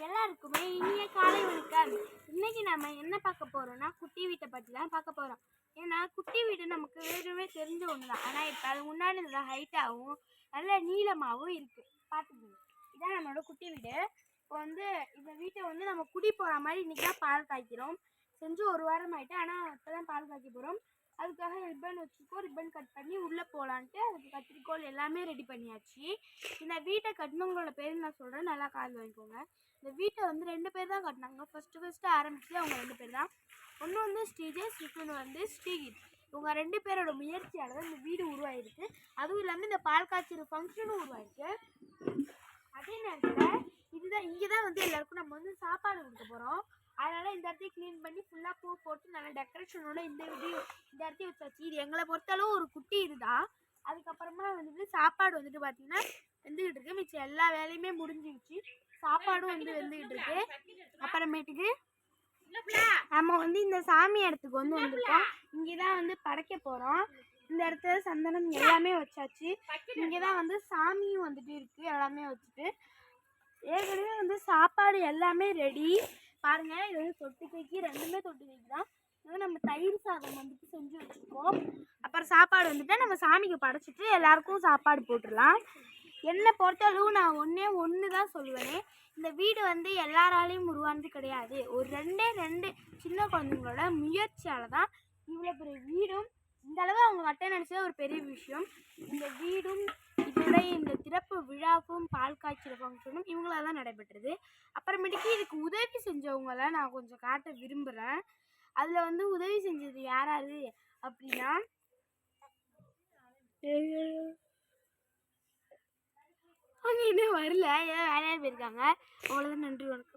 எல்லாருக்குமே இனிய காலை வணக்கம். இன்னைக்கு நம்ம என்ன பார்க்க போறோம்னா குட்டி வீட்டை பற்றி தான் பார்க்க போறோம். ஏன்னா குட்டி வீடு நமக்கு வேறுமே தெரிஞ்ச ஒன்று தான். ஆனால் இப்போ அது முன்னாடி நல்லா ஹைட்டாகவும் நல்ல நீளமாகவும் இருக்கு. பார்த்துக்கோங்க, இதான் நம்மளோட குட்டி வீடு. இப்போ வந்து இந்த வீட்டை வந்து நம்ம குடி போகிற மாதிரி இன்னைக்கு தான் பால் காய்க்கிறோம். செஞ்சு ஒரு வாரம் ஆகிட்டு, ஆனால் இப்போ தான் பால் காய்க்க போகிறோம். அதுக்காக ரிப்பன் வச்சுருக்கோம். ரிப்பன் கட் பண்ணி உள்ளே போகலான்ட்டு அதுக்கு கத்திரிக்கோள் எல்லாமே ரெடி பண்ணியாச்சு. இந்த வீட்டை கட்டினவங்களோட பேர் நான் சொல்கிறேன், நல்லா காது வாங்கிக்கோங்க. இந்த வீட்டை வந்து 2 பேர் தான் கட்டினாங்க. ஃபஸ்ட்டு ஆரம்பிச்சு அவங்க 2 பேர் தான். ஒன்று வந்து ஸ்ரீஜேஷ், இன்னொன்று வந்து ஸ்ரீகித். இவங்க 2 பேரோட முயற்சியால் தான் இந்த வீடு உருவாயிருக்கு. அதுவும் இல்லாமல் இந்த பால் காய்ச்சல் ஃபங்க்ஷனும் உருவாயிருக்கு. அதே நேரத்தில் இங்கே தான் வந்து எல்லாருக்கும் நம்ம வந்து சாப்பாடு கொடுக்க போகிறோம். அதனால் இந்த இடத்தையும் க்ளீன் பண்ணி ஃபுல்லாக பூ போட்டு நல்லா டெக்கரேஷனோட இந்த இடத்தையும் வச்சாச்சு. இது எங்களை பொறுத்தளவு ஒரு குட்டி இதுதான். அதுக்கப்புறமா வந்துட்டு சாப்பாடு வந்துட்டு பார்த்தீங்கன்னா வெந்துக்கிட்டு இருக்கு. மிச்சம் எல்லா வேலையுமே முடிஞ்சிடுச்சு. சாப்பாடும் வந்து வெந்துக்கிட்டு இருக்கு. அப்புறமேட்டுக்கு நம்ம வந்து இந்த சாமி இடத்துக்கு வந்து வந்திருக்கோம். இங்கே தான் வந்து படைக்க போகிறோம். இந்த இடத்துல சந்தனம் எல்லாமே வச்சாச்சு. இங்கே தான் வந்து சாமியும் வந்துட்டு இருக்குது. எல்லாமே வச்சுட்டு ஏற்கனவே வந்து சாப்பாடு எல்லாமே ரெடி. பாருங்கள், இது வந்து தொட்டுக்கைக்கு 2மே தொட்டுக்கைக்கு தான். இது நம்ம தயிர் சாதம் வந்துட்டு செஞ்சு வச்சுருக்கோம். அப்புறம் சாப்பாடு வந்துட்டு நம்ம சாமிக்கு படைச்சிட்டு எல்லாருக்கும் சாப்பாடு போட்டுடலாம். என்னை பொறுத்தளவு நான் ஒன்று தான் சொல்லுவேனே, இந்த வீடு வந்து எல்லாராலையும் உருவானது கிடையாது. ஒரு 2 சின்ன குழந்தைங்களோட முயற்சியால் தான் இவ்வளோ பெரிய வீடும் இந்த அளவு அவங்க கட்ட நினச்சது ஒரு பெரிய விஷயம். இந்த வீடும் இதோடைய இந்த திறப்பு விழாவும் பால் காய்ச்சல் ஃபங்க்ஷனும் இவங்களால தான் நடைபெற்றது. அப்புறமேட்டுக்கு இதுக்கு உதவி செஞ்சவங்கள நான் கொஞ்சம் காட்ட விரும்புகிறேன். அதில் வந்து உதவி செஞ்சது யாராரு அப்படின்னா, அவங்க இன்னும் வரல, ஏதோ வேலையாக போயிருக்காங்க. அவ்வளோதான். நன்றி, வணக்கம்.